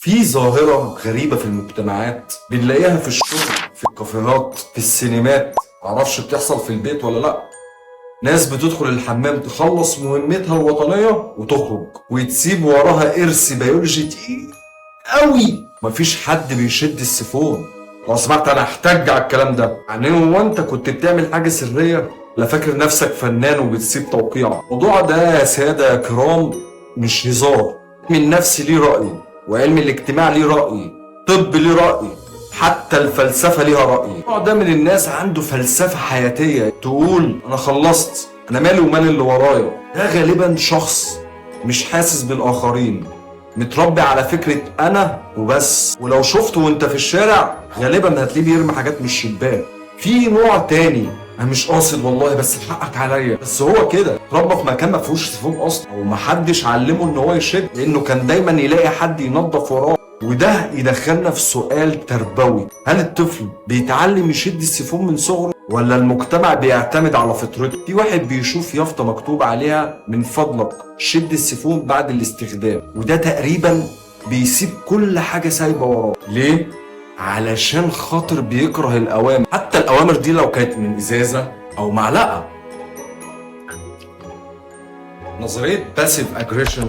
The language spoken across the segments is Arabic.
في ظاهرة غريبة في المجتمعات بنلاقيها في الشغل، في الكافيهات، في السينمات، معرفش بتحصل في البيت ولا لأ. ناس بتدخل الحمام تخلص مهمتها الوطنية وتخرج وتسيب وراها إرث بيولوجي تقيل قوي. مفيش حد بيشد السيفون. لو سمعت أنا أحتج على الكلام ده. يعني هو أنت كنت بتعمل حاجة سرية؟ لا فاكر نفسك فنان وبتسيب توقيع؟ الموضوع ده يا سادة يا كرام مش هزار. علم النفس ليه رأي، وعلم الاجتماع ليه رأي، طب ليه رأي، حتى الفلسفة ليها رأي. النوع ده من الناس عنده فلسفة حياتية تقول أنا خلصت، أنا مالي ومال اللي ورايا. ده غالبا شخص مش حاسس بالآخرين، متربي على فكرة أنا وبس. ولو شفته وأنت في الشارع غالبا هتلاقيه بيرمي حاجات من الشباك. في نوع تاني انا مش قاصد والله بس حقك عليا، بس هو كده اتربى في مكان ما فيهوش سيفون اصلا، او محدش علمه ان هو يشد، لانه كان دايما يلاقي حد ينظف وراه. وده يدخلنا في سؤال تربوي: هل الطفل بيتعلم يشد السيفون من صغره، ولا المجتمع بيعتمد على فطرته؟ في واحد بيشوف يافطة مكتوب عليها من فضلك شد السيفون بعد الاستخدام، وده تقريبا بيسيب كل حاجة سايبة وراه. ليه؟ علشان خاطر بيكره الأوامر، حتى الأوامر دي لو كانت من إزازة أو معلقة. نظرية باسيف اجريشن،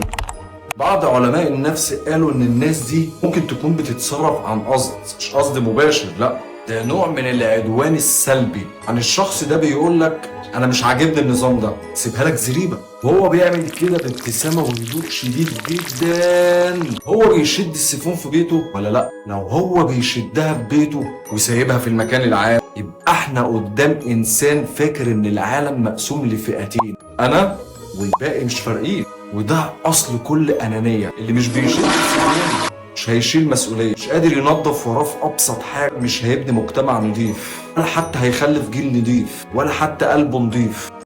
بعض علماء النفس قالوا ان الناس دي ممكن تكون بتتصرف عن قصد، مش قصد مباشر، لا ده نوع من العدوان السلبي. عن الشخص ده بيقول لك انا مش عاجبني النظام ده، سيبها لك زريبه، وهو بيعمل كده بابتسامه وهدوء شديد جدا. هو بيشد السيفون في بيته ولا لا؟ لو هو بيشدها في بيته وسايبها في المكان العام، يبقى احنا قدام انسان فاكر ان العالم مقسوم لفئتين، انا والباقي مش فارقين. وده اصل كل انانيه. اللي مش بيشيل مسؤوليه مش هيشيل مسؤوليه، مش قادر ينظف وراه في ابسط حاجه، مش هيبني مجتمع نضيف، ولا حتى هيخلف جيل نضيف، ولا حتى قلبه نضيف.